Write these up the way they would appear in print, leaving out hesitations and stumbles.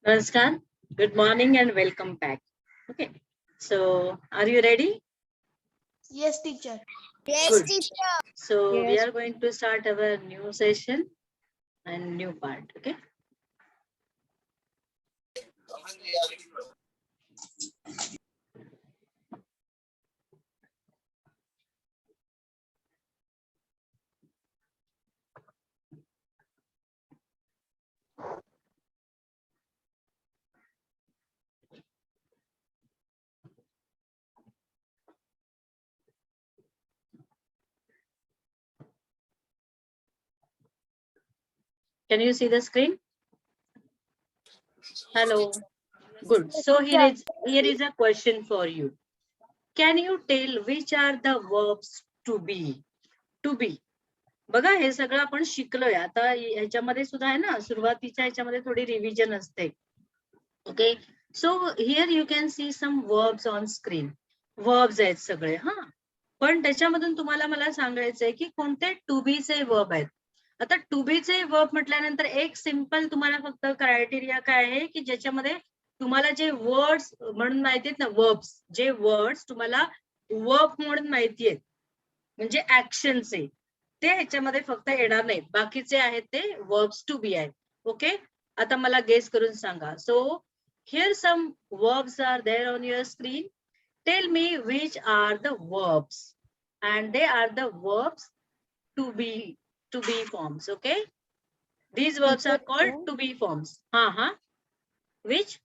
Namaskar. Good morning and welcome back. Okay. So, are you ready? Yes, teacher. Good. So, we Yes. are going to start our new session and new part. Okay. Can you see the screen? Hello. Good. So, here is a question for you. Can you tell which are the verbs to be? To be. बघा हे सगळं आपण शिकलोय आता ह्याच्यामध्ये सुद्धा आहे ना सुरुवातीच्या ह्याच्यामध्ये थोडी रिव्हिजन असते. Okay so here you can see some verbs on screen. Verbs आहेत सगळे हा पण त्याच्यामधून तुम्हाला मला सांगायचंय की कोणते टू बीचे वर्ब आहेत. आता टू बीचे वर्ब म्हटल्यानंतर एक सिंपल तुम्हाला फक्त क्रायटेरिया काय आहे की ज्याच्यामध्ये तुम्हाला जे वर्ड्स म्हणून माहिती आहेत ना वर्ब्स जे वर्ड्स तुम्हाला वर्ब म्हणून माहिती आहेत म्हणजे ऍक्शनचे ते ह्याच्यामध्ये फक्त येणार नाहीत बाकीचे आहेत ते वर्ब्स टू बी आहेत. ओके आता मला गेस करून सांगा. सो here some verbs are there on your screen. Tell me which are the verbs and they are the verbs to be forms. Okay, these verbs are called to be forms. Which?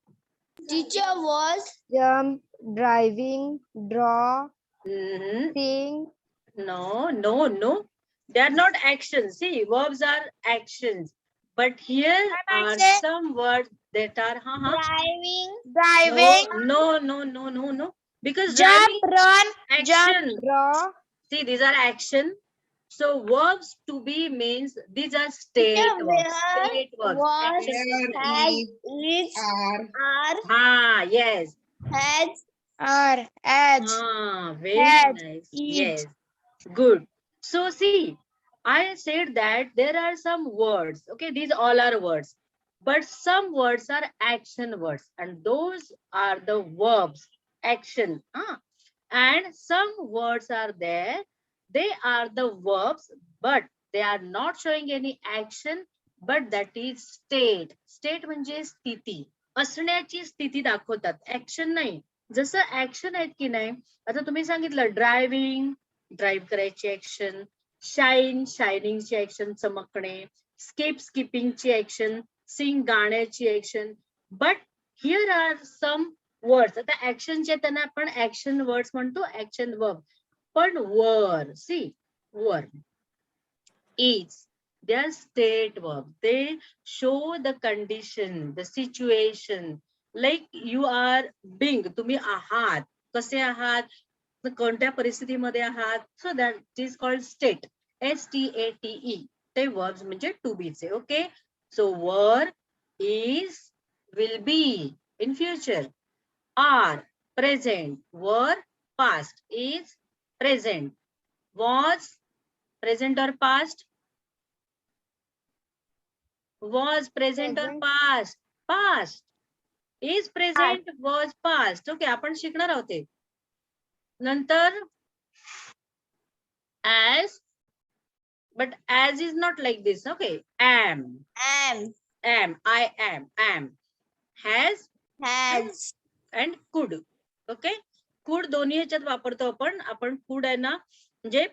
Teacher was jump, driving, draw, sing. No, they are not actions. See, verbs are actions, but here are some words that are Driving, no, because jump, driving run, action. jump, draw. See, these are action. So verbs to be means these are state verbs. State verbs. Yes. Has, are, as. Very Has, nice. is. Yes. Good. So see, I said that there are some words. Okay, these all are words. But some words are action words. And those are the verbs. Action. And some words are there. They are the verbs. But they are not showing any action. But that is state. State म्हणजे स्थिती. असण्याची स्थिती दाखवतात. Action नाही. जसं action आहेत की नाही. आता तुम्ही सांगितलं ड्रायव्हिंग. ड्राईव्ह करायची ऍक्शन. शाईन शायनिंगची ऍक्शन चमकणे. स्किपिंगची ऍक्शन. सिंग गाण्याची action. But here are some words. आता ऍक्शनचे त्यांना आपण ऍक्शन वर्ड्स म्हणतो ऍक्शन वर्ब. पण वर सी वर is they are state verb. They show the condition, the situation. Like you are being. तुम्ही आहात. कसे आहात? कोणत्या परिस्थितीमध्ये आहात? So that is called state. STATE. ते verbs म्हणजे to be चे. Okay. So were, is, will be in future. Are present. Were past. Is present. Was present or past? Was present or past? Past. Is present, was past. Okay, आपण शिकणार आहोत. नंतर as, but as is not like this. Okay, am. I am. Has and could. Okay, could दोन्ही ह्याच्यात वापरतो आपण could आहे ना म्हणजे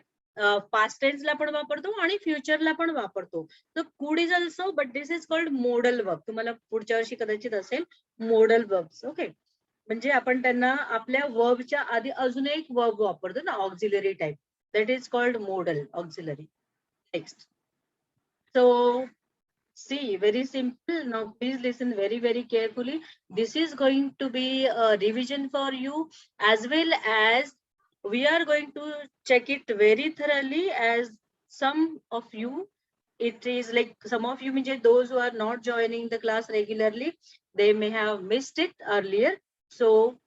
पास्ट टेन्स ला पण वापरतो आणि फ्युचरला पण वापरतो. तर could is also but this is called model verb. तुम्हाला पुढच्या वर्षी कदाचित असेल मोडल वर्ब्स. ओके म्हणजे आपण त्यांना आपल्या वर्बच्या आधी अजून एक वर्ब वापरतो ना auxiliary type. That is called model auxiliary. Next. So see, very simple. Now please listen very carefully. This is going to be a revision for you as well as we are going to check it very thoroughly as some of you, it is like some of you those who are not joining the class regularly, they may have missed it earlier. So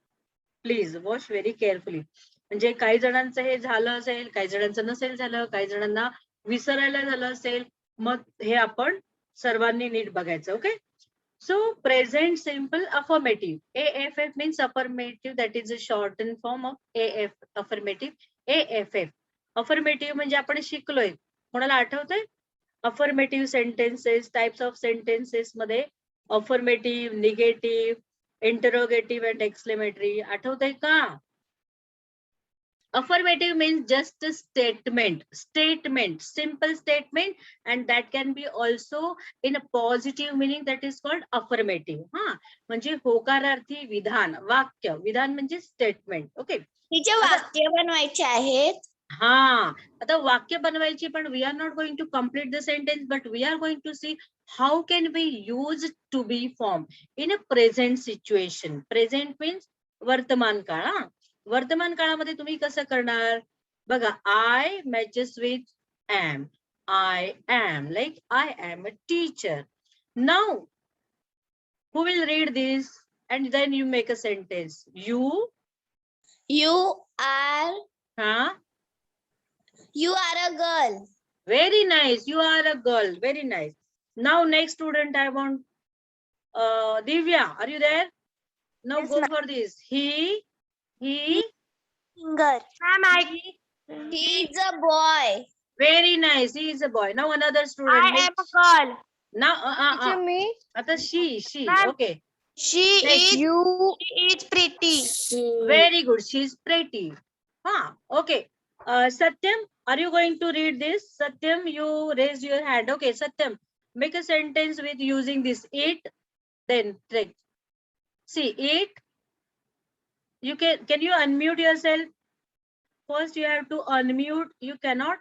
please watch very carefully. म्हणजे काही जणांचं हे झालं असेल, काही जणांचं नसेल झालं, काही जणांना विसरायला झालं असेल. मग हे आपण सर्वांनी नीट बघायचं. Okay So present simple affirmative. AFF means affirmative. That is a shortened form of AF, affirmative. AFF. Affirmative म्हणजे आपण शिकलोय. कोणाला आठवतंय? Affirmative sentences, types of sentences मध्ये affirmative, negative, interrogative and exclamatory. आठवतंय का? Affirmative means just a statement, simple statement, and that can be also in a positive meaning, that is called affirmative. हा म्हणजे होकारार्थी विधान, वाक्य, विधान म्हणजे स्टेटमेंट. ओके, टीचर वाक्य बनवायचे आहेत. हा आता वाक्य बनवायची, पण we are not going to complete the sentence, but we are going to see how can we use to be form in a present situation. Present means वर्तमान काळ. हा वर्तमान काळामध्ये तुम्ही कसं करणार बघा. I matches with am. I am, like I am a teacher. Now who will read this and then you make a sentence? You are a girl. Very nice. You are a girl. Very nice. Now next student I want Divya. Are you there? Now Yes, go ma'am. for this. He Singer. He is a boy. Very nice. He is a boy. Now another student. I am a girl. Now Me. Ata she. Ma'am. Okay. She is pretty. Very good. She is pretty. Okay. Satyam, are you going to read this? Satyam, you raise your hand. Okay, Satyam, make a sentence with using this it. Then take. See it. You can you unmute yourself? First you have to unmute. You cannot.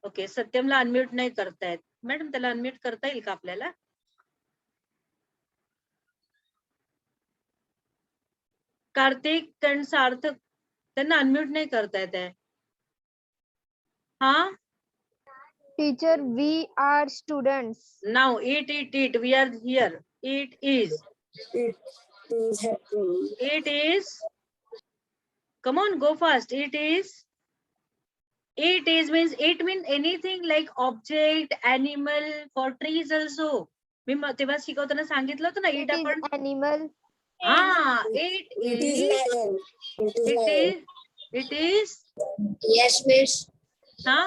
Okay, सत्यमला unmute नाही करतायत. Madam त्याला unmute करता येईल का आपल्याला? कार्तिक आणि सार्थक त्यांना अनम्यूट नाही करता येत आहे. हा Teacher, we are students. Now it we are here. It is. It is. Come on, go fast. It is. It is means it means anything like object, animal, for trees also. मी तेव्हा शिकवताना सांगितलं होतं ना. It is animal. हा it is. Yes, miss. हा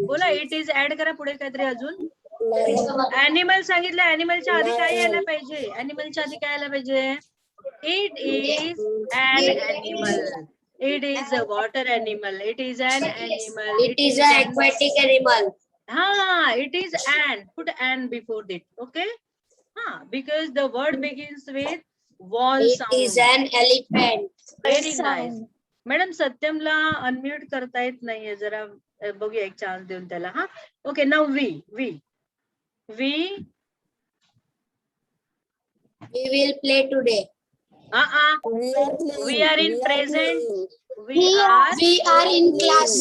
बोला. It is add करा पुढे काहीतरी अजून. ऍनिमल सांगितलं. ऍनिमलच्या आधी काय यायला पाहिजे? ऍनिमलच्या आधी काय यायला पाहिजे? It is an animal. It is a water animal. It is an animal. It is an aquatic animal. It is an. Put an before it. Okay. Because the word begins with vowel sound. It is an elephant. Very nice. Madam सत्यमला unmute करता येत नाहीये. जरा बघूया एक chance देऊन त्याला. हा okay. Now we will play today. We are in present. We are in class.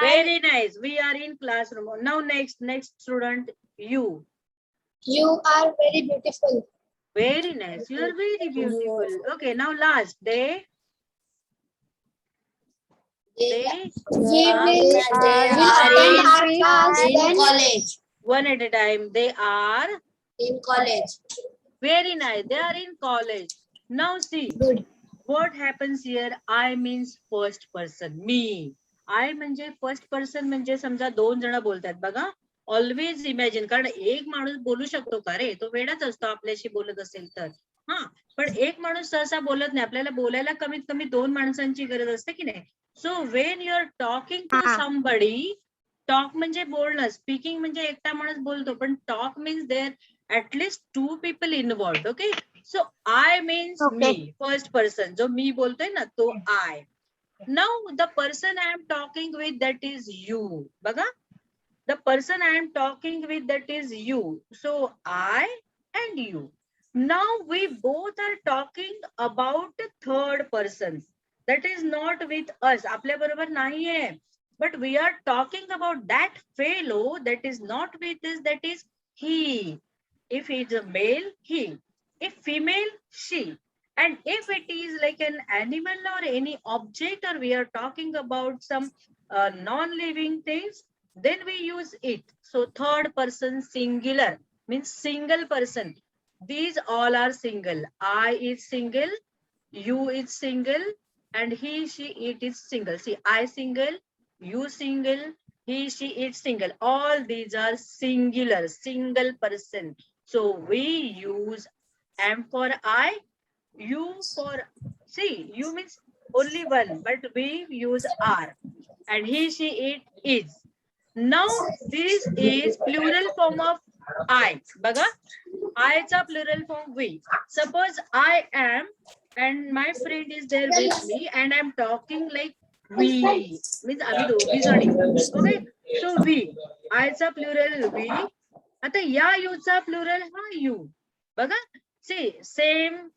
Very nice. We are in classroom. Now next student. You are very beautiful. Very nice. You are very beautiful. Okay. Now last. They are in college. One at a time. They are in college. Very nice. They are in college. Now see. Good. What happens here? I means first person. Me. I म्हणजे first person म्हणजे समजा दोन जण बोलतात बघा. Always imagine. कारण एक माणूस बोलू शकतो का रे? तो वेडाच असतो आपल्याशी बोलत असेल तर. पण एक माणूस सहसा बोलत नाही. आपल्याला बोलायला कमीत कमी दोन माणसांची गरज असते की नाही. So when you are talking to somebody. Talk म्हणजे बोलणं. स्पीकिंग म्हणजे एकटा माणूस बोलतो. पण talk means there at least two people involved. Okay. So I means me. First person. जो मी बोलतोय ना तो I. Now the person I am talking with, that is you. बघा. The person I am talking with, that is you. So I and you. Now we both are talking about third person. That is not with us. आपल्या बरोबर नाहीये. But we are talking about that fellow that is not with us, that is he. If he is a male, he. If female, she. And if it is like an animal or any object, or we are talking about some non-living things, then we use it. So third person singular means single person. these all are single. I is single, you is single, and he, she, it is single. See, I single, you single, he, she, it single. All these are singular, single person. So we use M for I, you for, see, you means only one, but we use R. And he, she, it is. Now this is plural form of I. Baga, I चा plural form we. Suppose I am and my friend is there with me and I'm talking like we. Means आम्ही दोघी जणी. Okay. So we. I चा plural we. आता या you चा plural हा you. बघा. See, same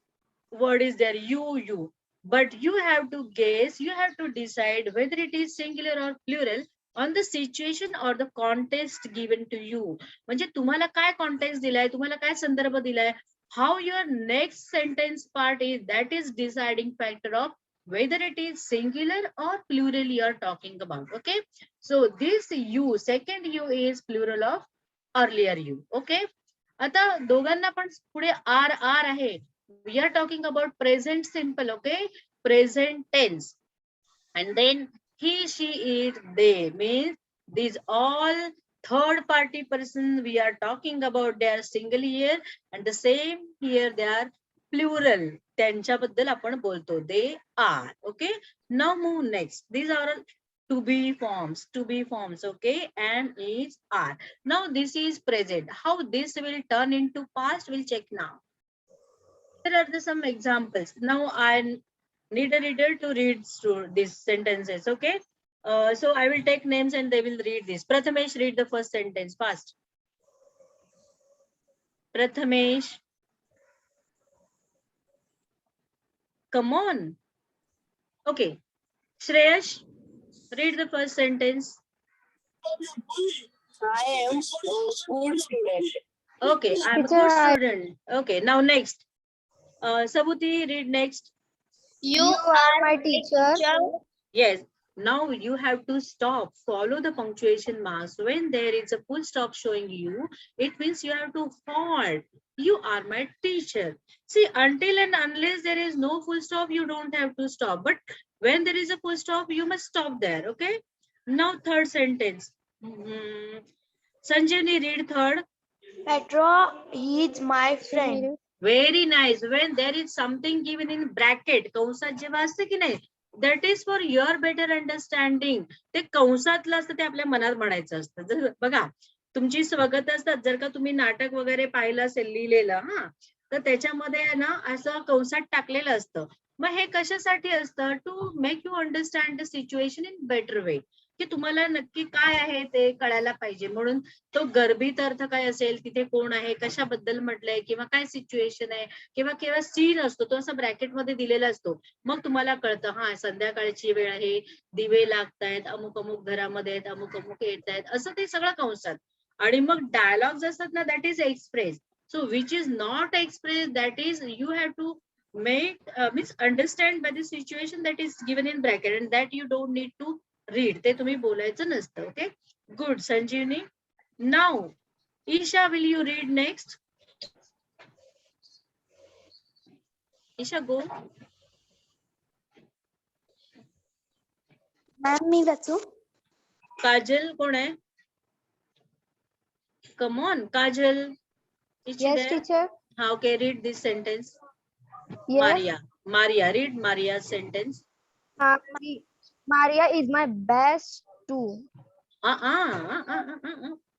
word is there, you. But you have to guess, you have to decide whether it is singular or plural on the situation or the context given to you. म्हणजे तुम्हाला काय context दिलाय, तुम्हाला काय संदर्भ दिलाय, how your next sentence part is, that is deciding factor of whether it is singular or plural you are talking about. Okay, so this you, second you is plural of earlier you. Okay, आता दोघांना पण पुढे are आहे. We are talking about present simple. Okay, present tense. And then he, she, it, they means these all third party person we are talking about, they are single here, and the same here they are plural. त्यांच्याबद्दल आपण बोलतो, they are. Okay, now move next. These are to be forms. Okay, am, is, are. Now this is present. How this will turn into past, we'll check now. There are some examples. Now I need a reader to read through these sentences. Okay, so I will take names and they will read this. Prathamesh, read the first sentence fast. Prathamesh, come on. Okay, Shreyash, read the first sentence. I am a school student. Okay, I'm a good student. Okay, now next. Sabuti, read next. You are my teacher. Yes. Now you have to stop, follow the punctuation marks. When there is a full stop showing you, it means you have to halt. You are my teacher. See, until and unless there is no full stop, you don't have to stop. But when there is a full stop, you must stop there. Okay. Now third sentence. Sanjani, read third. Petro, he is my friend. Very nice. When there is something given in bracket, कंसात जेव्हा असते की नाही, that is for your better understanding. ते कंसातलं असतं, ते आपल्या मनात म्हणायचं असतं. जर बघा, तुमची स्वगत असतात, जर का तुम्ही नाटक वगैरे पाहिलं असेल लिहिलेलं, हा, तर त्याच्यामध्ये ना असं कंसात टाकलेलं असतं. मग हे कशासाठी असतं? To make you understand the situation in better way, की तुम्हाला नक्की काय आहे ते कळायला पाहिजे. म्हणून तो गर्भित अर्थ काय असेल, तिथे कोण आहे, कशाबद्दल म्हटलंय, किंवा काय सिच्युएशन आहे, किंवा केव्हा सीन असतो, तो असं ब्रॅकेटमध्ये दिलेला असतो. मग तुम्हाला कळतं, हा संध्याकाळची वेळ आहे, दिवे लागतायत, अमुक अमुक घरामध्ये आहेत, अमुक अमुक येत आहेत, असं ते सगळं कंसात. आणि मग डायलॉग्स असतात ना, that is express. So which is not express, that is you have to make means understand by the situation that is given in bracket, and that you don't need to read. ते तुम्ही बोलायचं नसतं. Okay, good. Sanjeevani, now Isha, will you read next? Isha, go. Ma'am मी वाचू. Kajal कोण आहे? Come on, Kajal. Is she there? Teacher. Ha, okay, read this sentence. Yes. Maria, read Maria's sentence. Maria is my best too.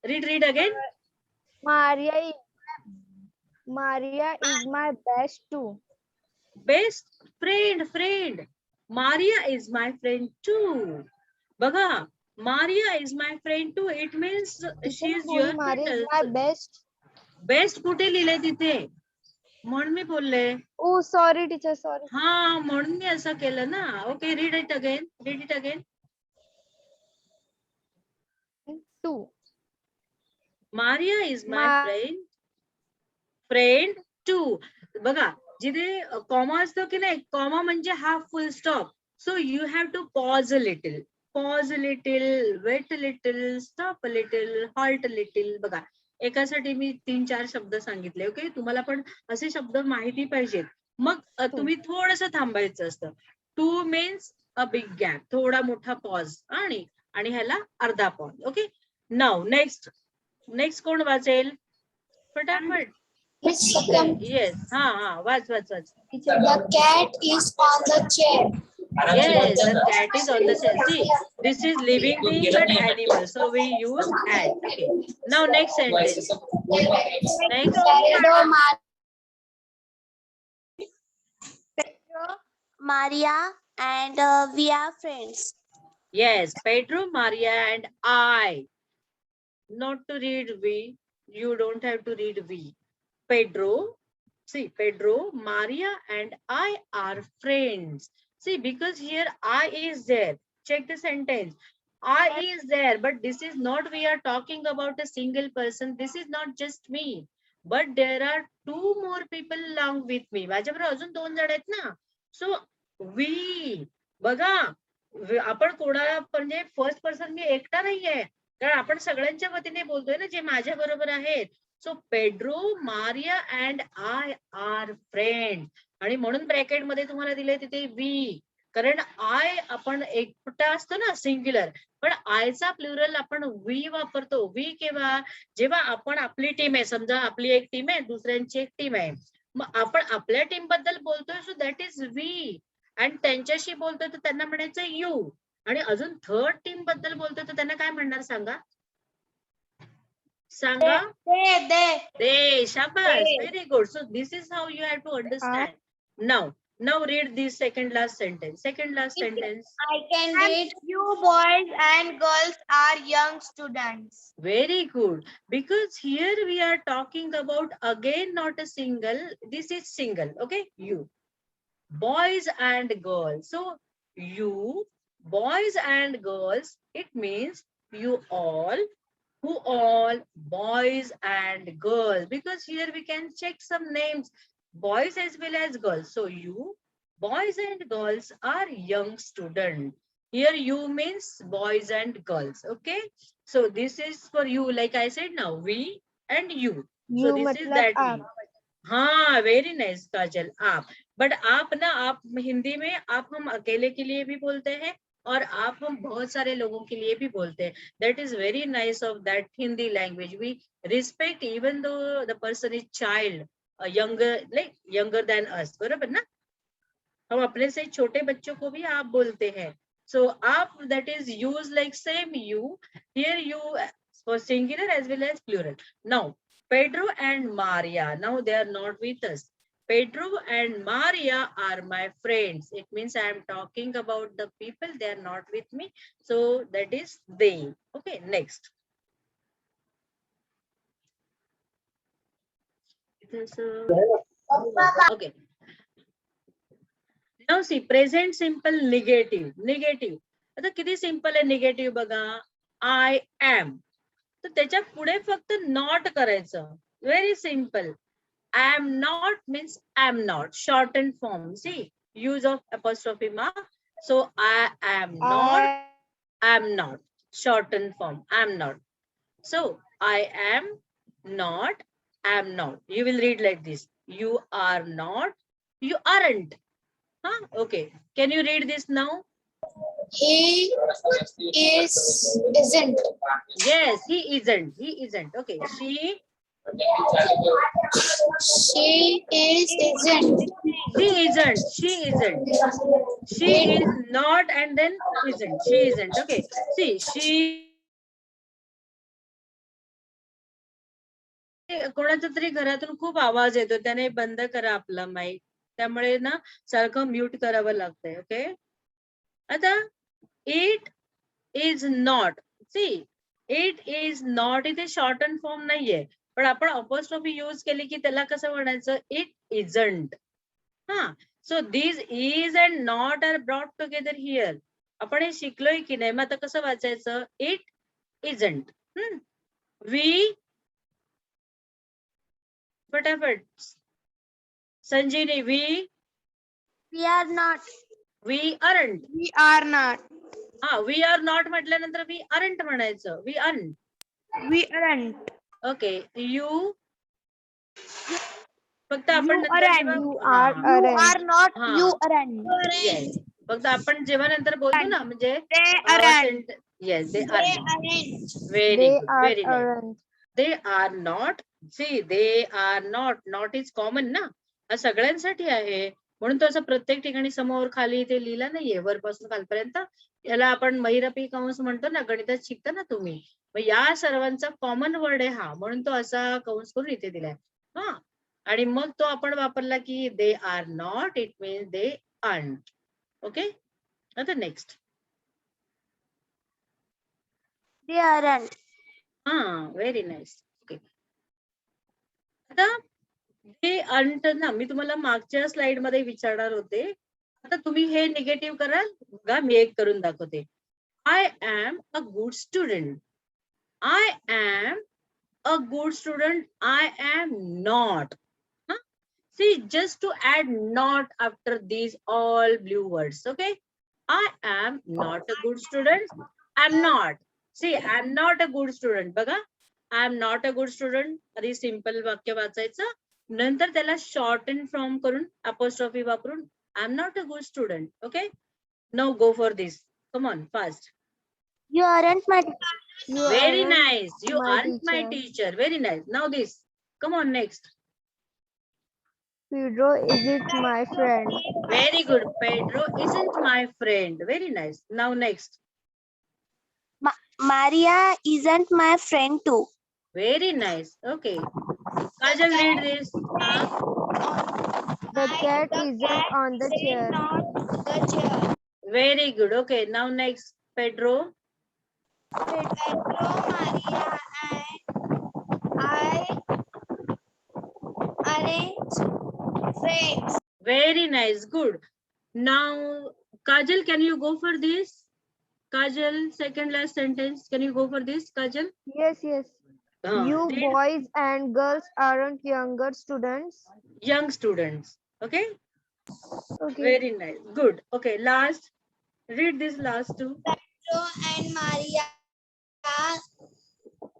Read again. Maria is my best too. Best friend. Maria is my friend too. Bага, Maria is my friend too. It means she is your friend. Maria is my best. Best कुठे लिहिले तिथे? म्हणून मी बोलले. Oh, sorry teacher, sorry. हा, म्हणून मी असं केलं ना. Okay, read it again. Two. Maria is my friend too. बघा, जिथे कॉमा असतो की नाही, कॉमा म्हणजे हा full stop. So you have to pause a little, wait a little, stop a little, halt a little. बघा, एकासाठी मी 3-4 शब्द सांगितले. ओके, तुम्हाला पण असे शब्द माहिती पाहिजेत. मग तुम्ही थोडस थांबायचं असतं. Two means a big gap, थोडा मोठा पॉज, आणि ह्याला अर्धा पॉज. ओके, नाव नेक्स्ट कोण वाचेल फटाफट? Which second? येस, हा watch. The cat is on the chair. Yes, the cat is on the chair. See, this is living thing and animal, so we use at. Okay. Now next sentence. Next. Maria and we are friends. Yes, Pedro, Maria, and I. Not to read we. You don't have to read we. Pedro. See, Pedro, Maria, and I are friends. See, because here I is there. Check the sentence. I is there, but this is not, we are talking about a single person. This is not just me. But there are two more people along with me. माझ्याबरोबर अजून 2 जण आहेत ना. So, we. बघा, आपण कोणाला म्हणजे first person मी एकटा नाहीये. कारण आपण सगळ्यांच्या वतीने बोलतोय ना, जे माझ्या बरोबर आहेत. So Pedro, Maria and I are friend. आणि म्हणून ब्रॅकेट मध्ये तुम्हाला दिले तिथे वी. कारण आय आपण एकटा असतो ना, सिंग्युलर, पण आयचा प्लुरल आपण वी वापरतो. वी केव्हा? जेव्हा आपण आपली टीम आहे, समजा आपली एक टीम आहे, दुसऱ्यांची एक टीम आहे, मग आपण आपल्या टीम बद्दल बोलतोय, सो दॅट इज वी. आणि त्यांच्याशी बोलतोय तर त्यांना म्हणायचं यू. आणि अजून थर्ड टीम बद्दल बोलतोय तर त्यांना काय म्हणणार सांगा? सांगा. They. Shabash. Very good. So this is how you have to understand. Now read this second last sentence. I can read. You boys and girls are young students. Very good. Because here we are talking about, again, not a single. This is single. Okay. You. Boys and girls. So you, boys and girls, it means you all. Who all? Boys and girls. Because here we can check some names, boys as well as girls. So you, boys and girls are young students. Here you means boys and girls. Okay. So this is for you. Like I said now, we and you. So this is that we. हाँ, very nice काजल, आप. But आप ना, आप हिंदी में आप हम अकेले के लिए भी बोलते हैं और आप हम बहुत सारे लोगों के लिए भी बोलते हैं. That is very nice of that Hindi language. We respect even though the person is child, younger than us. बराबर ना? हम अपने से छोटे बच्चों को भी आप बोलते हैं. सो आप, that is use like same you. Here you for singular as well as plural. Now Pedro and Maria, now they are not with us. Pedro and Maria are my friends. It means I am talking about the people, they are not with me. So that is they. Okay, next. Okay. Now see, present simple negative. आता किती simple आहे negative बघा. I am. तर त्याच्या पुढे फक्त not करायचं. Very simple. I am not means I am not. Shortened form. See, use of apostrophe mark. So I am not. I am not. Shortened form. I am not. So I am not. I am not. You will read like this. You are not. You aren't. Huh? Okay. Can you read this now? He isn't. Yes, he isn't. He isn't. Okay. She is, isn't. She isn't. She isn't. She is not and then isn't. She isn't. Okay. See, she. कोणाचा तरी घरातून खूप आवाज येतो, त्याने बंद करा आपला माईक. त्यामुळे ना सारखं म्यूट करावं लागतंय. ओके. आता it is not. See, it is not इथे शॉर्टन फॉर्म नाहीये, पण आपण अपॉस्ट्रोफी यूज केली की त्याला कसं म्हणायचं? It isn't. हा. So this is and not are brought together here. आपण हे शिकलोय की नाही? मग आता कसं वाचायचं? It isn't. वी, फटाफट संजीनी, we are not. We aren't. We are not. हा, वी आर नॉट म्हटल्यानंतर वी aren't म्हणायचं. We aren't. We aren't. Okay you फक्त आपण You नंतर aren't. जेव्हा You हा, are You are aren't. not. हा. You aren't. येस फक्त आपण जेव्हा नंतर बोलतो ना म्हणजे They aren't. Yes they are aren't. Very They good are very nice aren't. They are not see they are not is common ना हा सगळ्यांसाठी आहे म्हणून तो असं प्रत्येक ठिकाणी समोर खाली ते लिहिलं नाहीये वरपासून खालपर्यंत याला आपण महिरपी कंस म्हणतो ना गणितात शिकता ना तुम्ही मग या सर्वांचा कॉमन वर्ड आहे हा म्हणून तो असा कंस करून इथे दिलाय हा आणि मग तो आपण वापरला की they are not it means they aren't okay आता नेक्स्ट They aren't. हा व्हेरी नाईस ओके आता हे अंट ना मी तुम्हाला मागच्या स्लाइड मध्ये विचारणार होते आता तुम्ही हे निगेटिव्ह कराल बघा मी एक करून दाखवते I am a good student I am a good student I am not see just to add not after these all blue words okay I am not a good student I'm not see I'm not a good student बघा I'm not a good student आधी simple वाक्य वाचायचं नंतर त्याला short and form करून apostrophe वापरून I'm not a good student okay now go for this come on fast You aren't my. You very aren't nice you my aren't my teacher. teacher very nice now this come on next Pedro isn't my friend. very good Pedro isn't my friend very nice now next Maria isn't my friend too. very nice okay Kajal read this The cat isn't on the chair. The chair. very good okay now next Pedro Pedro, Maria, and I aren't friends. very nice good now Kajal can you go for this Kajal second last sentence can you go for this Kajal Yes, yes. You read boys and girls aren't younger students. young students okay Okay. very nice good okay last read this last two Pedro and Maria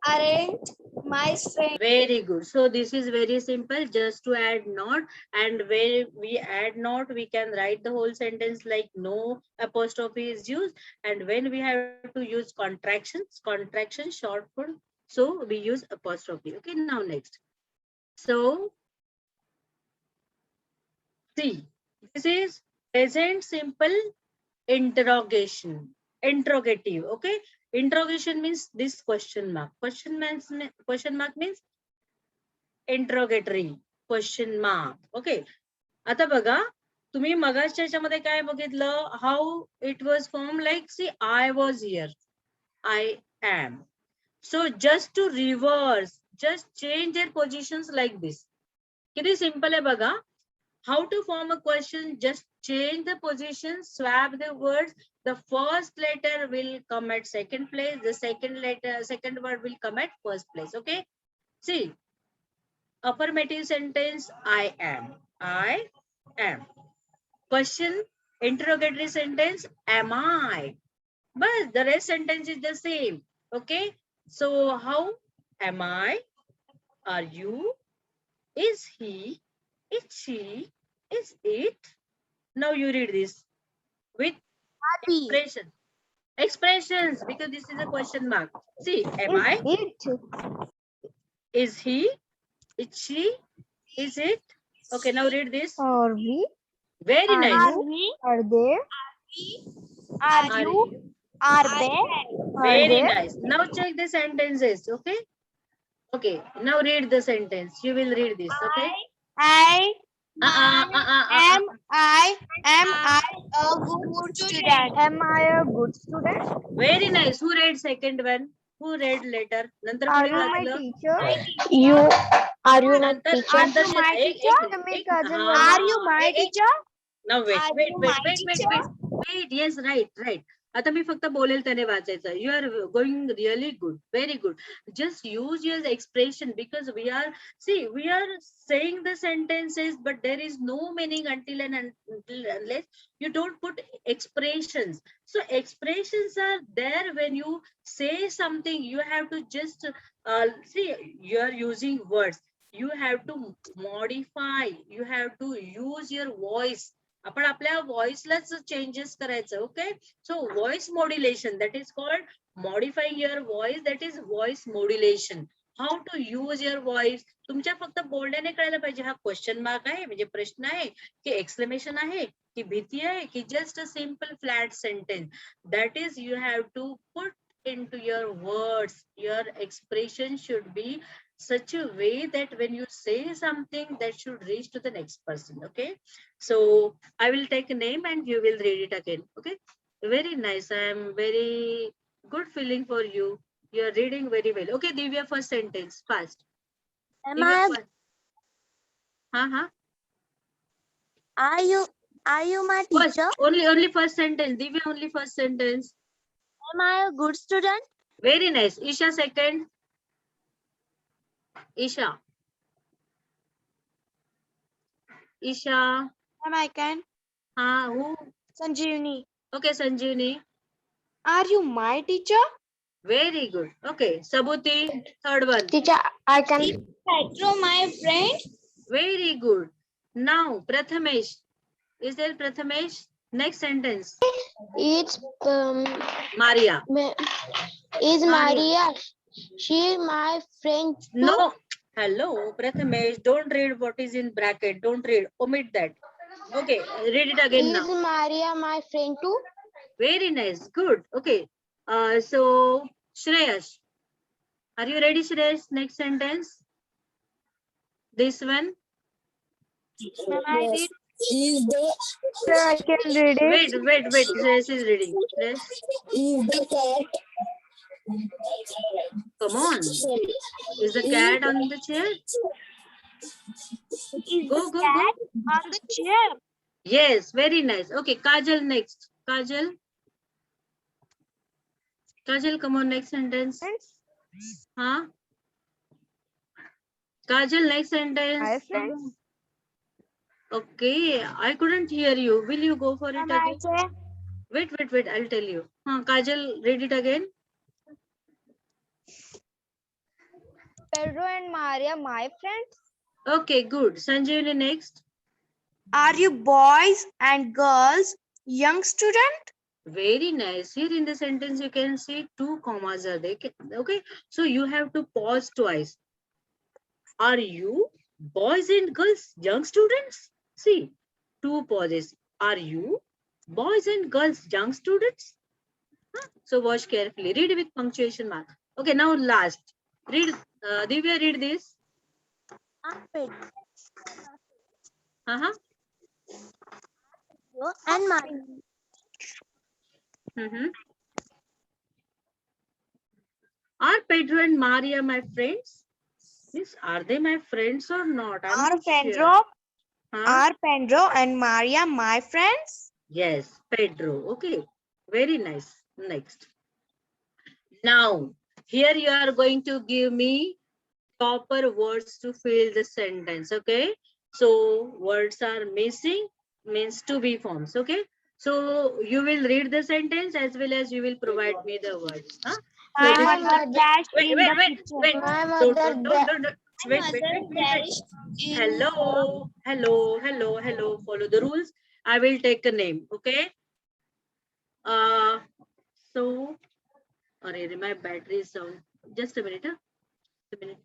aren't my friends. very good so this is very simple just to add not and when we add not we can write the whole sentence like no apostrophe is used and when we have to use contraction short form so we use apostrophe okay now next so see this is present simple interrogation interrogative okay interrogation means this question mark means interrogatory question mark okay आता बघा तुम्ही मगाच्या याच्यामध्ये काय बघितलं how it was form like see I was here I am so just to reverse just change their positions like this किती simple आहे बघा how to form a question just change the position swap the words the first letter will come at second place the second word will come at first place okay see affirmative sentence I am question interrogatory sentence am I but the rest sentence is the same okay so how am I are you is he is she is it now you read this with Happy. expressions because this is a question mark see am I It. is he is she is it okay now read this Are we? very Are nice you? we? Are they? Are Are you? you? Are they? Are Very they? nice. Now check the sentences, okay? Okay, now read the sentence. You will read this, okay? Am I a good student? Am I a good student? Very nice. Who read second one? Who read later? नंतर Are कोणी you my वाचलं? teacher? You are you my नंतर teacher? नंतर Are you my एक- teacher? एक- Me, एक- Kajal, हाँ, Are you my एक- teacher? Now wait, Are wait, you wait, my wait, wait, teacher? wait. Wait, yes, right, right. आता मी फक्त बोलेल त्याने वाचायचं. You are going really good, very good. Just use your expression because we are saying the sentences, but there is no meaning until unless you don't put expressions. So expressions are there when you say something. You have to just see, you are using words. You have to modify, you have to use your voice. आपण आपल्या व्हॉइसलाच changes करायचं. Okay, so voice modulation, that is called modifying your voice, that is voice modulation. How to use your voice. तुमच्या फक्त बोलण्याने कळायला पाहिजे हा question mark आहे म्हणजे प्रश्न आहे, की एक्सक्लेमेशन आहे, की भीती आहे, की just a simple flat sentence. That is you have to put into your words. Your expression should be such a way that when you say something, that should reach to the next person. Okay, so I will take a name and you will read it again. Okay, very nice. I am very good feeling for you. You are reading very well. Okay, Divya, first sentence fast. Am I a, are you my First, teacher? only first sentence. Divya, only first sentence. Am I a good student? Very nice. Isha, second. Isha. Am I can? Who? Sanjeevani. Okay, Sanjeevani. Are you my teacher? Very good. Okay, Sabuti, third one. Teacher, I can. Petro, my friend. Very good. Now, Prathamesh. Is there Prathamesh? Next sentence. It's Maria. is Maria. She my friend too. No. Hello, Prathamesh. Don't read what is in bracket. Don't read. Omit that. Okay, read it again Is now. Maria my friend too? Very nice. Good. Okay. So, Shreyash. Are you ready, Shreyash? Next sentence. This one. Yes. Is the Sir, I can read it. Wait. Shreyash is reading. Shreyash. is the cat Come on. sorry. Is the cat on the chair? Is Go. on the chair? Yes, very nice. Okay, Kajal next. Kajal, come on, next sentence. Huh? Kajal, next sentence. Hi, friends. Okay, I couldn't hear you. Will you go for it Am I again? chair? Wait. I'll tell you. Kajal, read it again. Pedro and Maria my friends. Okay, good. Sanjeevani next. Are you boys and girls, young student? Very nice. Here in the sentence, you can see 2 commas are there. Okay, so you have to pause twice. Are you boys and girls, young students? See, 2 pauses. Are you boys and girls, young students? So watch carefully. Read with punctuation mark. Okay, now last. Read. Divya, read this. And my Are Pedro and Maria my friends? Yes, are they my friends or not? I'm are not Pedro, sure. are Pedro and Maria my friends? Yes, Pedro. Okay, very nice. Next. Now, here you are going to give me proper words to fill the sentence. Okay, so words are missing means to be forms. Okay, so you will read the sentence as well as you will provide me the words. Huh? So My mother dashed in the kitchen. wait. My Don't. mother Wait. Hello. Follow the rules. I will take a name. Okay. So, my battery is down. Just a minute. Just a minute.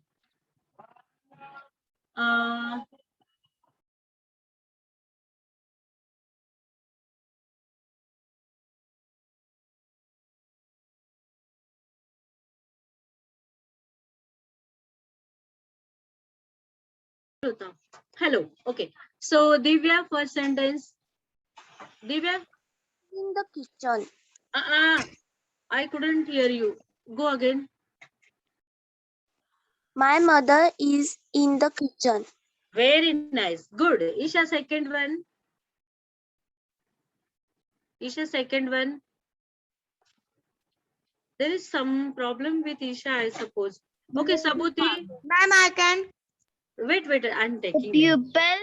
Hello. Okay. So Divya, first sentence. Divya. In the kitchen. I couldn't hear you. Go again. My mother is in the kitchen. Very nice. Good. Isha, second one. There is some problem with Isha, I suppose. Okay, Sabuti. Ma'am, I can. Wait, I'm The taking them. pupil.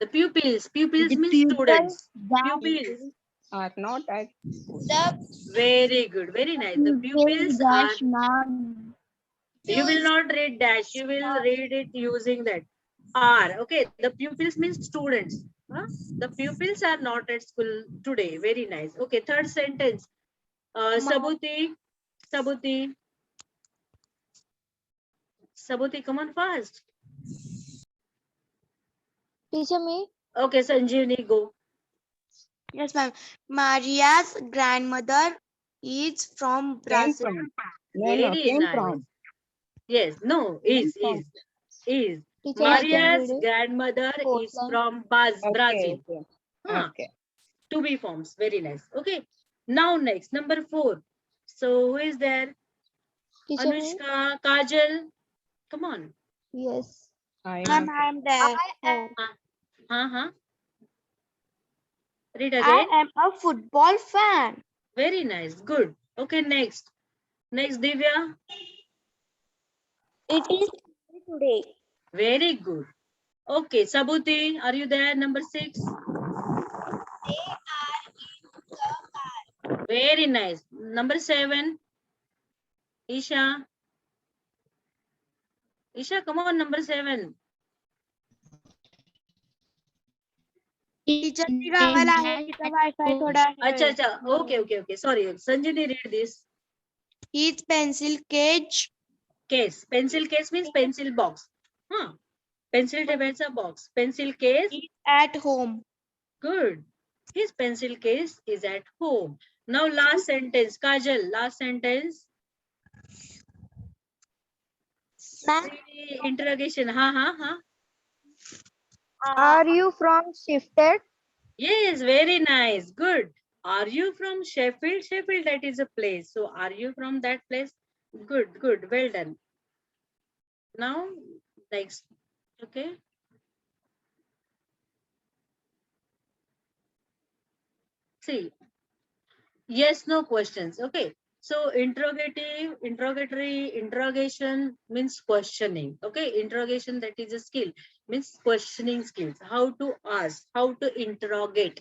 The pupils. Pupils The means pupil students. that Pupils. Are not at The Very good. Very nice. The pupils are. dash not. You will pupils not read dash. You will read it using that. Are. Okay. The pupils means students. Huh? The pupils are not at school today. Very nice. Okay. Third sentence. Sabuti. Sabuti. Sabuti, come on fast. Teacher me. Okay, Sanjeevani, go. Yes, ma'am. Maria's grandmother is from came Brazil. from. No, Very came nice. from. Yes, no, Came from. is. Teacher, I can Maria's read it. grandmother Fourth is line. from Brazil. Okay. Huh. Okay. To be forms. Very nice. Okay. Now next, number 4. So who is there? Teacher me. Anushka, Kajal. Come on. Yes. I Ma'am, am. I am there. Huh? Read I again. am a football fan. Very nice. Good. Okay, next. Next, Divya. It is today. Very good. Okay, Sabuti, are you there? Number 6. Very nice. Number 7. Isha. Isha, come on, number 7. Teacher ची गावाला आहे तिचा wifi थोडा अच्छा. Okay. Sorry. Sanjini, read this. His pencil cage Case. Pencil case means pencil box. Huh. Pencil ठेवायचा box. Pencil case. is at home. Good. His pencil case is at home. Now last sentence. Kajal, last sentence. Interrogation. Ha. Are you from Shifted? Yes, very nice. Good. Are you from Sheffield? Sheffield, that is a place. So are you from that place? Good. Well done. Now, next. Okay. See. Yes, no questions. Okay. So interrogative, interrogatory, interrogation means questioning. Okay. Interrogation, that is a skill, means questioning skills. How to ask, how to interrogate.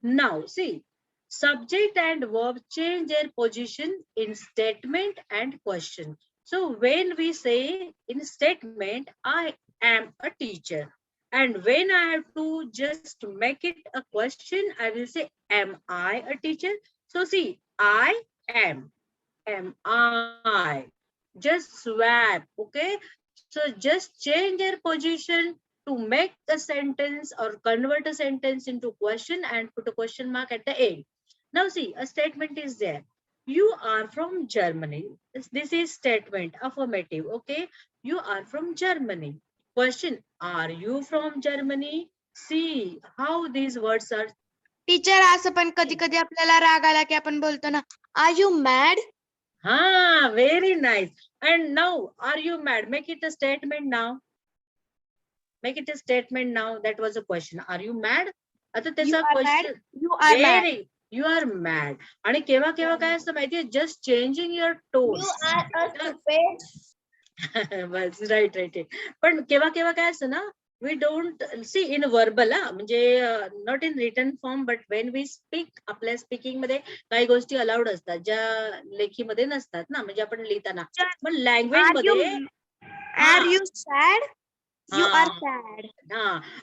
Now, see, subject and verb change their position in statement and question. So when we say in statement, I am a teacher. And when I have to just make it a question, I will say, am I a teacher? So see, I am I? Just swap, okay? So just change their position to make the sentence or convert a sentence into question and put a question mark at the end. Now see, a statement is there. You are from Germany. This is statement, affirmative, okay? You are from Germany. Question, are you from Germany? See how these words are. Teacher असं पण कधी कधी आपल्याला राग आला की आपण बोलतो ना are you mad Very nice. And now, are you mad? Make it a statement now. Make it a statement now. That was a question. Are you mad? आता त्याचा question. You are mad. आणि केव्हा काय असतं माहितीये? Just changing your tone. you are a stupid. बस right. पण केव्हा काय असतं ना? We don't see in verbal, म्हणजे not in written form, but when we speak, आपल्या स्पीकिंग मध्ये काही गोष्टी अलाउड असतात ज्या लेखीमध्ये नसतात ना, म्हणजे आपण लिहिताना. पण लँग्वेज मध्ये are you sad you are sad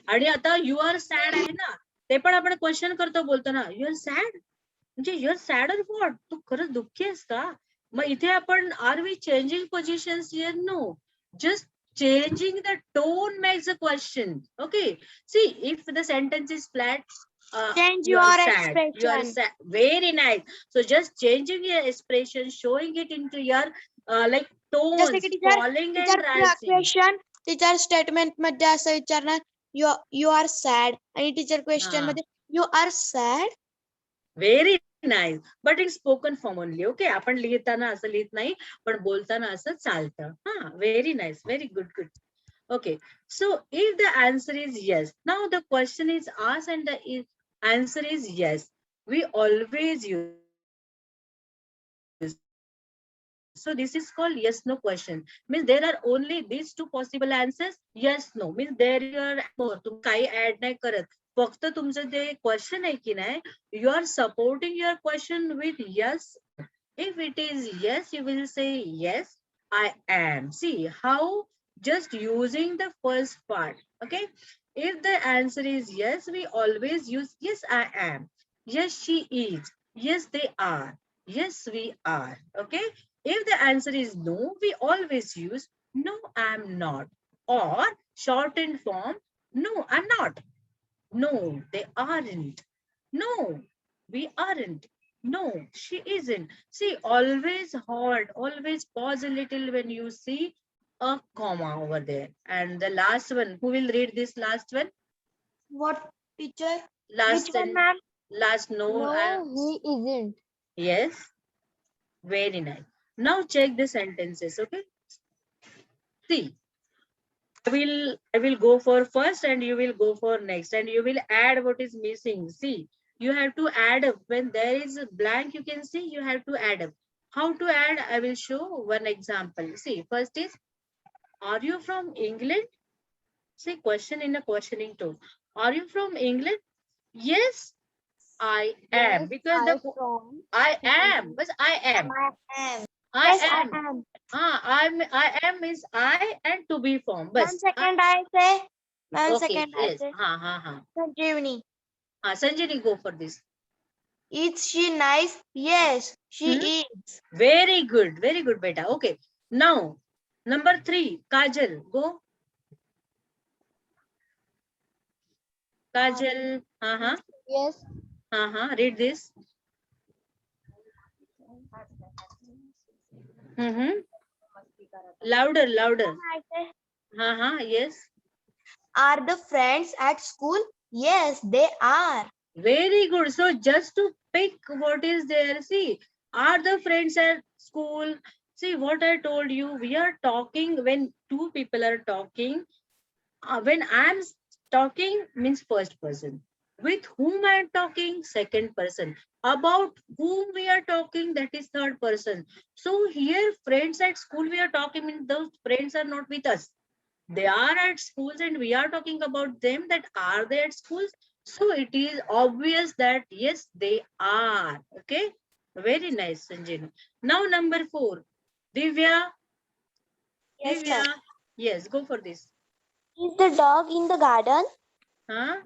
आणि आता यू आर सॅड आहे ना, ते पण आपण क्वेश्चन करतो, बोलतो ना, यू आर सॅड, म्हणजे you are sad or what, तू खरंच दुःखी आहेस का? मग इथे आपण are we changing positions here? No, just changing the tone makes a question. Okay, see, if the sentence is flat, change you your are sad. expression. You are sad. Very nice. So just changing your expression, showing it into your like tones, falling and rising. Teacher statement मध्ये असं विचारणार you are sad आणि teacher question मध्ये you are sad. Very nice. But in spoken form only. Okay, आपण लिहिताना असं लिहित नाही, पण बोलताना असं चालतं. Very nice. Very good. Okay, so if the answer is yes, now the question is asked and the answer is yes, we always use So this is called yes no question. Means there are only these two possible answers. Yes no means there are more. तुम्ही काही add नाही करत. फक्त तुमचं ते question आहे की नाही, you are supporting your question with yes. If it is yes, you will say yes, I am. See how just using the first part. Okay. If the answer is yes, we always use yes, I am. Yes, she is. Yes, they are. Yes, we are. Okay. If the answer is no, we always use no, I'm not. Or shortened form, no, I'm not. No, they aren't. No, we aren't. No, she isn't. See, always halt, always pause a little when you see a comma over there. And the last one, who will read this last one? What, teacher? Last Which one, and ma'am? last no. No, he isn't. Yes, very nice. Now check the sentences, okay? See, I will go for first and you will go for next and you will add what is missing. See, you have to add up. When there is a blank, you can see you have to add up. How to add? I will show one example. See, first is, are you from England? See, question in a questioning tone. Are you from England? Yes, I am. Yes, Because I the from. I am, but I am. I am. I Yes, am. I am. I am is I and to be formed. 1 Bas. second, I say. 1 Okay, second, I yes. say. Ha. Sanjeevani. Sanjini, go for this. Is she nice? Yes, she is. Very good, beta. Okay. Now, number 3, Kajal, go. Kajal, Yes, read this. Louder. I say. Yes. Are the friends at school? Yes, they are. Very good. So just to pick what is there, see, are the friends at school? See what I told you, we are talking when two people are talking. When I'm talking means first person. With whom I'm talking, second person. About whom we are talking, that is third person. So here, friends at school we are talking, means those friends are not with us. They are at schools and we are talking about them, that are they at schools? So it is obvious that yes, they are. Okay. Very nice, Sanjini. Now number 4. Divya. Yes, Divya. ma'am. Yes, go for this. Is the dog in the garden? Huh?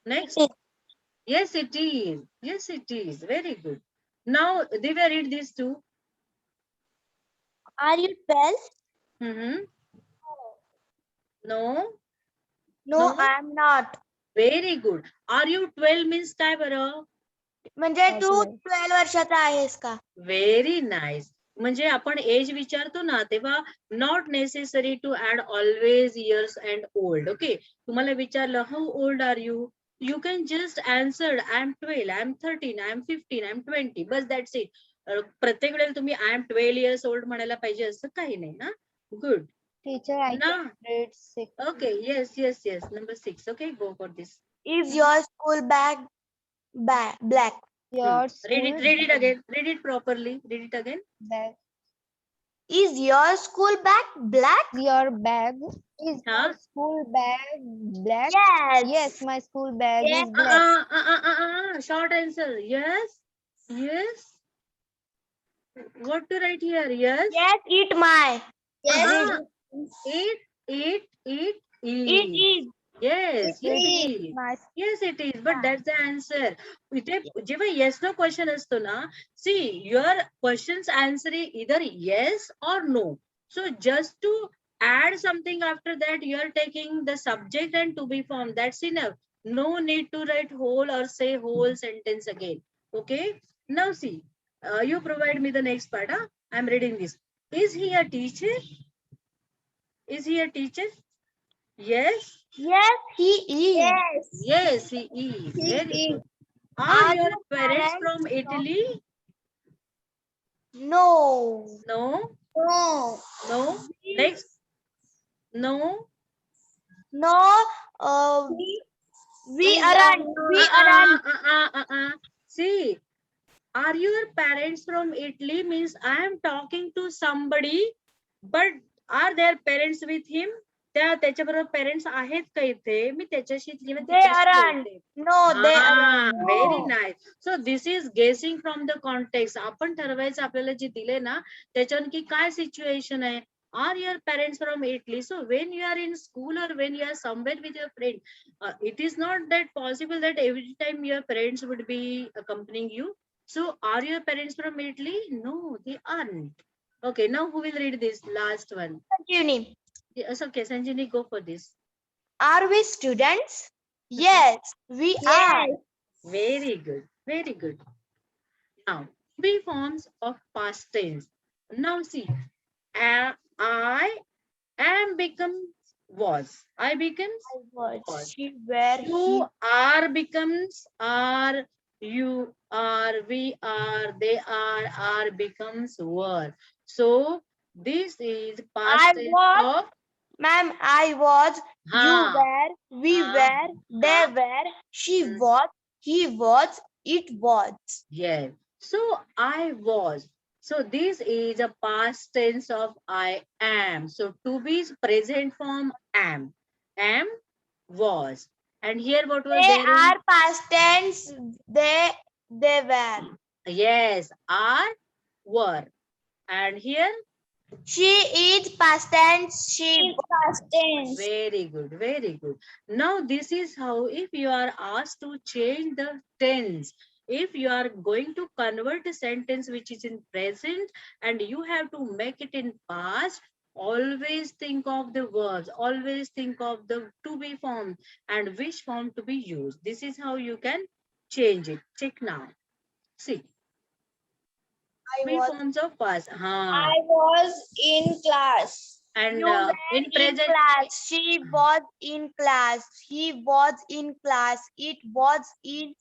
Next. It is. Yes, it is. Yes, it is. Very good. Now, Divya, read these two. Are you 12? No. No, No. I am not. Very good. Are you 12 means काय बरं? म्हणजे तू Okay. 12 वर्षाचा आहेस का? Very nice. म्हणजे आपण age विचारतो ना, तेव्हा not necessary to add always years and old. Okay. तुम्हाला विचारलं how old are you, you can just answer I am 12, I am 13, I am 15, I am 20. बस दॅट्स इट. प्रत्येक वेळेला तुम्ही आय एम 12 years old म्हणायला पाहिजे असं काही नाही ना. गुड. teacher, I ना. can read 6. Okay. yes. Number 6. Okay, go for this. Is your school bag black? Your Read it again. Read it properly. Read it again. bag. Is your school bag black? Your bag is Huh? your school bag black? Yes. Yes, my school bag Yes. is black. Short answer. Yes. What to write here? Yes. Yes, eat my. Yes. It It is. is. Yes, It it is. is. My Yes, it is. But that's the answer. इथे जेव्हा yes no question असतो ना, see your question's answer is either yes or no. So just to add something after that, you are taking the subject and to be formed. That's enough. No need to write whole or say whole sentence again. Okay. Now see, you provide me the next part. I'm reading this. Is he a teacher? Is he a teacher? Yes. Yes, he is. Yes. Yes, he is. He Very is. good. Are Are your your parents parents from Italy? No. No. No. No. Next. No. No. We aren't. We aren't. See, Are your parents from Italy means I am talking to somebody, but are their parents with him? त्याच्याबरोबर parents आहेत का इथे? मी त्याच्याशी किंवा They तिच्याशी aren't. बोलते. No, they aren't. Very nice. So this is guessing from the context. आपण ठरवायचं आपल्याला जे दिले ना त्याच्यावर की काय सिच्युएशन आहे. Are your parents from Italy? So when you are in school or when you are somewhere with your friend, it is not that possible that every time your parents would be accompanying you. So are your parents from Italy? No, they aren't. Okay, now who will read this last one? Sanjeevani, Yes, okay, Sanjini, go for this. are we students? Yes, we are. Very good, very good. Now, three forms of past tense. Now see, I am becomes was. I becomes I was. was. She were. You are becomes are. You are, we are, they are becomes were. So this is past I tense was. of Ma'am, I was. You हाँ, were. We हाँ, were. They हाँ. were. She Hmm. was. He was. It was. Yes. So I was. So this is a past tense of I am. So to be is present form am. Am, was. And here what was They there? are past tense. They were. Yes, are, were. And here? She is past tense. She was. Past tense. Very good, very good. Now this is how if you are asked to change the tense, if you are going to convert a sentence which is in present and you have to make it in past, always think of the verbs, always think of the to be form and which form to be used. This is how you can change it. Check now. See, three forms of past. I was in class. And You were in present, class. She was in class. He was in class. It was in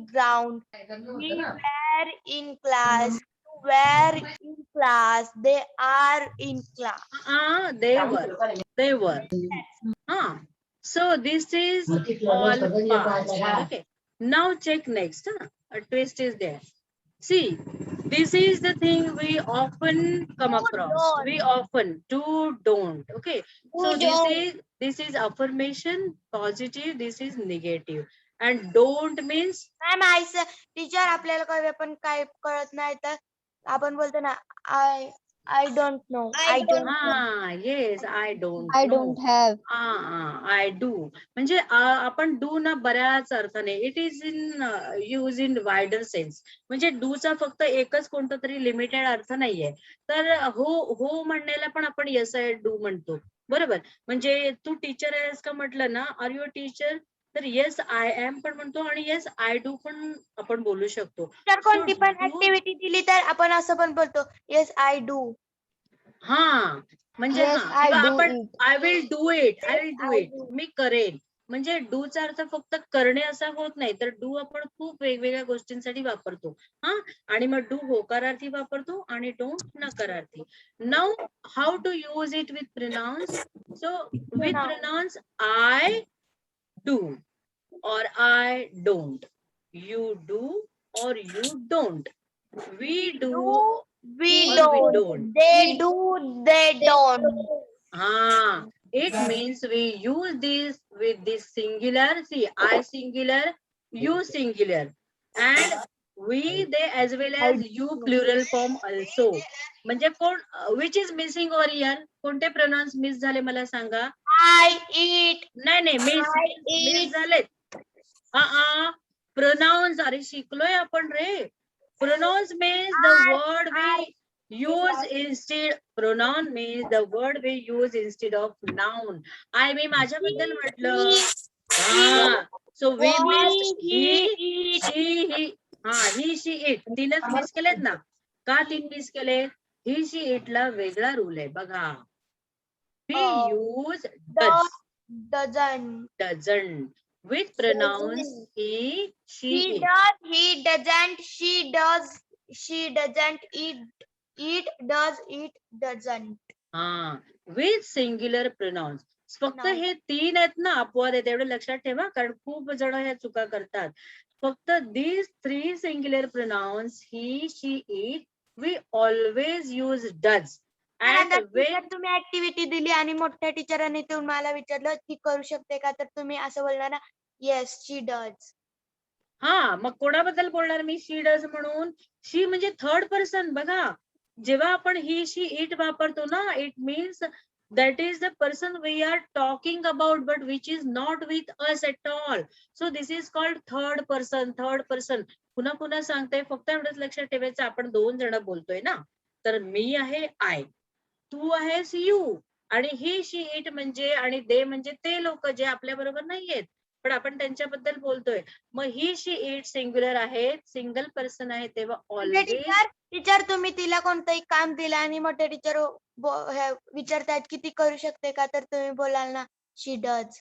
ground. We were in class. You were in class. They are in class. they were. So this is all past. Okay. Now check next. A twist is there. See, this is the thing we often come across. don't. We often do, don't. Okay. So this is affirmation, positive. This is negative. And don't means ma'am आयचं teacher आपल्याला काही पण काय कळत नाही तर आपण बोलतो ना I don't know. I don't know. yes, I don't I know. don't have. I do. म्हणजे आपण do ना बऱ्याच अर्थाने it is in use in wider sense. म्हणजे do चा फक्त एकच कोणता तरी लिमिटेड अर्थ नाहीये. तर हो म्हणण्याला पण आपण yes I do म्हणतो. बरोबर. म्हणजे तू टीचर आहेस का म्हटलं ना, आर यू अ टीचर, तर येस आय एम पण म्हणतो आणि येस आय डू पण आपण बोलू शकतो. जर कोणती पण ऍक्टिव्हिटी दिली तर आपण असं पण बोलतो येस आय डू. म्हणजे Yes, I do आपण it. I will do it, I will do I it, मी करेन. म्हणजे डू चा अर्थ फक्त करणे असा होत नाही, तर डू आपण खूप वेगवेगळ्या गोष्टींसाठी वापरतो. आणि मग डू होकारार्थी वापरतो आणि डोंट नकारार्थी. Now how to use it with pronouns? So with pronouns I do or I don't, you do or you don't, we do We or don't. we don't. They do. They don't. It means we use this with this singular. See, I singular, you singular, and we, they as well as you plural form also. म्हणजे कोण which is missing over here? कोणते pronouns miss झाले मला सांगा? I eat. नाही miss झाले. Pronouns, अरे शिकलोय आपण रे. Pronouns means the word we use instead. Pronoun means the word we use instead of noun. I मी माझ्याबद्दल म्हटलं. So we missed he, she, he. He, she, it. तीनच मिस केलेत ना. का 3 मिस केले? He, she, it ला वेगळा rule आहे बघा. We use doesn't. With pronouns he, she, He it. does. He doesn't. She does. She doesn't. It does. It doesn't. With singular pronouns. फक्त हे 3 आहेत ना अपवाद आहेत, एवढं लक्षात ठेवा, कारण खूप जण ह्या चुका करतात. फक्त these three singular pronouns he, she, it, we always use does. And आता when teacher तुम्ही ऍक्टिव्हिटी दिली आणि मोठ्या टीचरांनी तुम्हाला विचारलं ती करू शकते का, तर तुम्ही असं बोलणार ना, येस शी डज. हा, मग कोणाबद्दल बोलणार मी शी डज म्हणून? शी म्हणजे थर्ड पर्सन. बघा, जेव्हा आपण ही, शी, इट वापरतो ना, it means that is the person we are talking about, but which is not with us at all. So this is called third person. third person. पुन्हा पुन्हा सांगते, फक्त एवढंच लक्षात ठेवायचं, आपण 2 जण बोलतोय ना, तर मी आहे आय, तू आहेस यू, आणि ही, शी, इट म्हणजे आणि दे म्हणजे ते लोक जे आपल्या बरोबर नाहीयेत, पण आपण त्यांच्याबद्दल बोलतोय. मग ही, शी, इट सिंग्युलर आहेत, सिंगल पर्सन आहे, तेव्हा म्हणजे ऑलवेज टीचर तुम्ही तिला कोणतंही काम दिलं आणि मोठे टीचर विचारतायत की ती करू शकते का, तर तुम्ही बोलाल ना शी डज.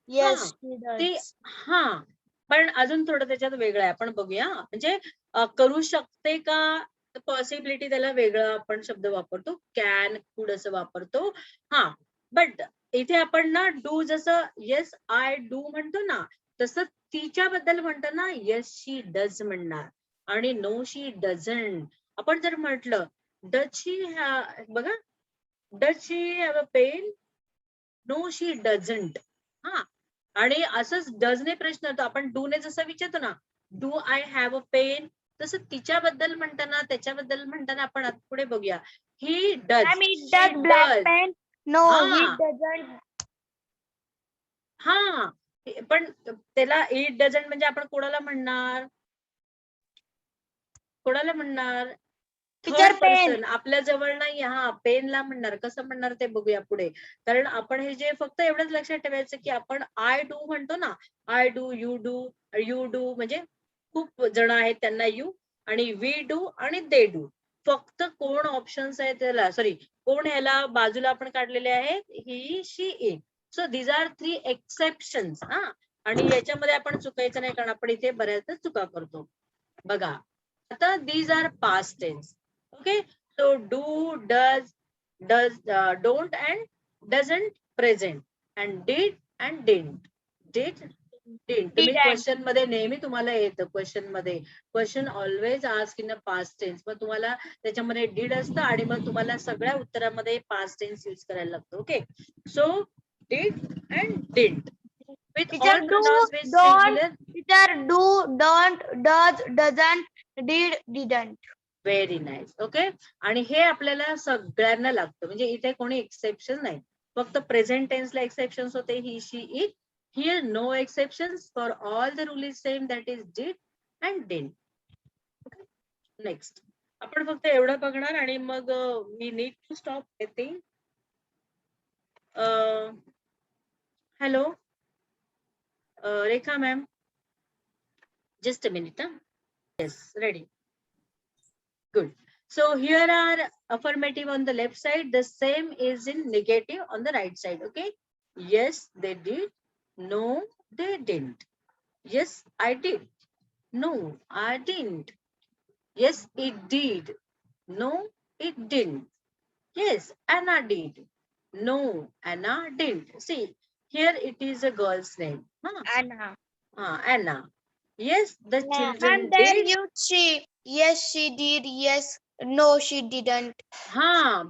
येस शी ते, डज. हा, पण अजून थोडं त्याच्यात वेगळं आहे, आपण बघूया. म्हणजे करू शकते का, पॉसिबिलिटी त्याला वेगळा आपण शब्द वापरतो, कॅन, कुड असं वापरतो. हा, बट इथे आपण ना डू, जसं येस आय डू म्हणतो ना, तसं तिच्याबद्दल म्हणताना येस शी डज म्हणणार, आणि नो शी डझंट. आपण जर म्हटलं डज शी, बघा, does she have a pen, no she doesn't. हा, आणि असंच डजने प्रश्न येतो, आपण डू ने जसं विचारतो ना, do I have a pen, तसं तिच्याबद्दल म्हणताना, त्याच्याबद्दल म्हणताना आपण आता पुढे बघूया, he does, ma'am it she does black does. Pen, no he हा, डझंट. हा, पण त्याला इट डझंट म्हणजे आपण कोणाला म्हणणार, कोणाला म्हणणार? Teacher third pen. पर्सन, आपल्या जवळ नाही. हा, पेनला म्हणणार. कसं म्हणणार ते बघूया पुढे, कारण आपण हे जे फक्त एवढंच लक्षात ठेवायचं की आपण आय डू म्हणतो ना, आय डू, यू डू म्हणजे खूप जण आहेत त्यांना यू, आणि वी डू आणि दे डू. फक्त कोण ऑप्शन्स आहेत त्याला, सॉरी, कोण ह्याला बाजूला आपण काढलेले आहेत, he, she, it. So these are 3 exceptions. हा, आणि याच्यामध्ये आपण चुकायचं नाही, कारण आपण इथे बऱ्याच चुका करतो. बघा, आता these are past tense. Okay, so do, does, don't and doesn't present, and did and didn't. तुम्ही Didn't. क्वेश्चन मध्ये नेहमी तुम्हाला येतं, क्वेश्चन मध्ये question always ask in a past tense, मग तुम्हाला त्याच्यामध्ये डिड असतं आणि मग तुम्हाला सगळ्या उत्तरामध्ये पास्ट टेन्स यूज करायला लागतो. Okay, so did and didn't with Teacher all do, pronouns with don't. singular. Teacher do, don't, does, doesn't, did, didn't. Very nice. Okay, आणि हे आपल्याला सगळ्यांना लागतं, म्हणजे इथे कोणी एक्सेप्शन नाही. फक्त प्रेझेंट टेन्सला एक्सेप्शन्स होते, he, she, it. Here no exceptions, for all the rule is same, that is did and didn't. Next आपण फक्त एवढं बघणार आणि मग मी need to stop. I think. Hello Rekha ma'am, just a minute. Yes, ready. Good. So here are affirmative on the left side. The same is in negative on the right side. Okay. Yes, they did. No, they didn't. Yes, I did. No, I didn't. Yes, it did. No, it didn't. Yes, Anna did. No, Anna didn't. See, here it is a girl's name. Anna. Anna. Yes, the children And there did. you see, yes she did, yes, no she didn't.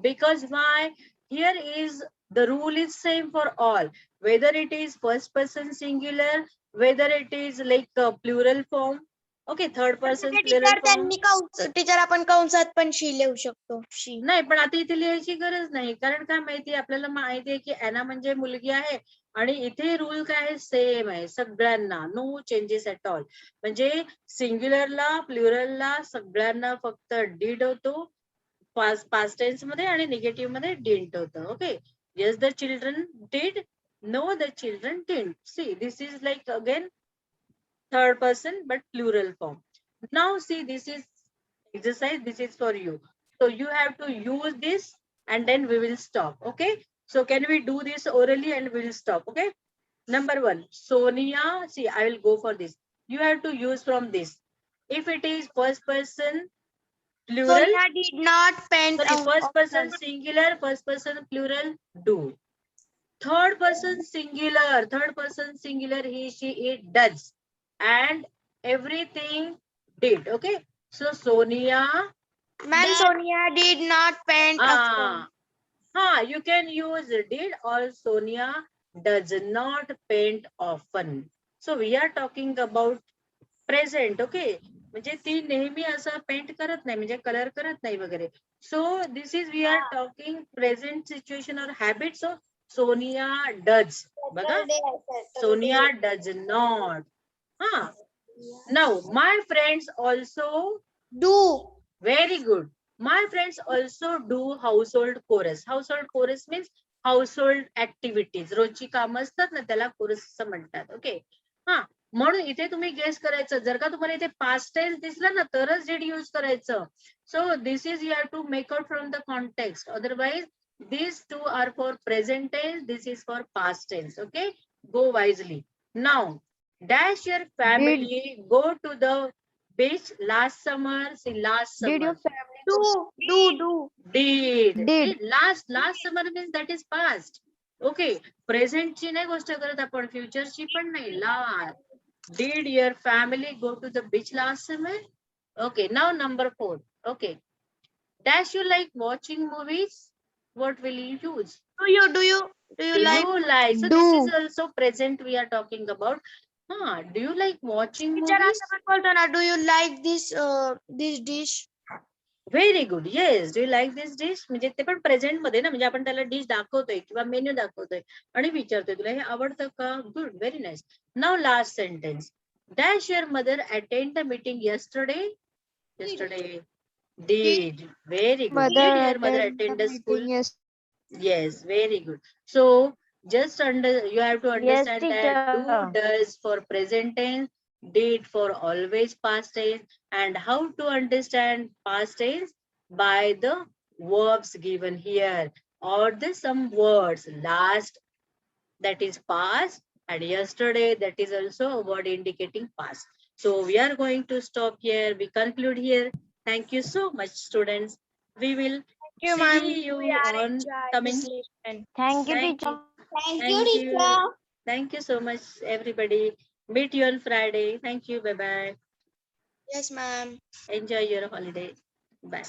Because why? Here is the rule is same for all, whether it is first person singular, whether it is like a plural form. Okay, third person plural teacher form. त्यांनी teacher आपण कंसात पण she लिहू शकतो. She. नाही, पण आता इथे लिहायची गरज नाही, कारण काय माहिती, आपल्याला माहिती आहे की ॲना म्हणजे मुलगी आहे, आणि इथे रूल काय आहे, सेम आहे सगळ्यांना, नो चेंजेस ॲट ऑल. म्हणजे सिंग्युलरला, प्लुरलला सगळ्यांना फक्त डिड होतो पास्ट टेन्स मध्ये, आणि निगेटिव्ह मध्ये डिडंट होतं. Okay, yes the children did, no the children didn't. See, this is like again third person but plural form. Now see, this is exercise, this is for you, so you have to use this and then we will stop. Okay, so can we do this orally and we will stop? Okay, number 1, Sonia. See, I will go for this. You have to use from this. If it is first person plural, Sonia did not paint. sorry, first person singular, first person plural, do. Third person singular, he, she, it does. And everything did. Okay. So Sonia. Ma'am, Sonia did not paint often. You can use did or Sonia does not paint often. So we are talking about present. Okay, म्हणजे ती नेहमी असं paint करत नाही, म्हणजे colour करत नाही वगैरे. So this is we are talking present situation or habit. So Sonia does. बघा, Sonia does not. Now my friends also Do. Very good. My friends also do household chores. Household chores means household activities, रोजची कामं असतात ना, त्याला coarse असं म्हणतात. Okay. म्हणून इथे तुम्ही गेस करायचं. जर का तुम्हाला इथे पास्ट टेन्स दिसलं ना, तरच डिड यूज करायचं. So this is you have to make out from the context. Otherwise these two are for present tense, this is for past tense. Okay, go wisely. Now dash your family go to the beach last summer. See, last summer. Did your family Do. did last summer means that is past. Okay, present ची नाही गोष्ट करत आपण, future ची पण नाही. Last. Did your family go to the beach last summer? Okay, now number 4. Okay, dash you like watching movies. What will you use? Do you like? So Do. this is also present we are talking about. Do you like watching Teacher movies? असं पण बोलतो ना, do you like this dish? Very good. Yes, do you like this dish. म्हणजे ते पण present मध्ये ना, म्हणजे आपण त्याला डिश दाखवतोय किंवा मेन्यू दाखवतोय आणि विचारतोय तुला हे आवडतं का. Good, very nice. Now last sentence. Dash your mother attend the meeting yesterday. Did. Very good. Did your mother attend the school? Yes. Yes, very good. So just you have to understand that do teacher. does for present tense, did for always past tense, and how to understand past tense by the verbs given here, or the some words. Last, that is past, and yesterday, that is also a word indicating past. So we are going to stop here. We conclude here. Thank you so much, students. We will You, ma'am. see you We are on enjoying coming. this lesson. Thank you, Thank teacher. Thank Thank you, you. teacher. Thank you so much, everybody. Meet you on Friday. Thank you. Bye bye. Yes, ma'am. Enjoy your holiday. Bye.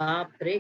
बाप रे.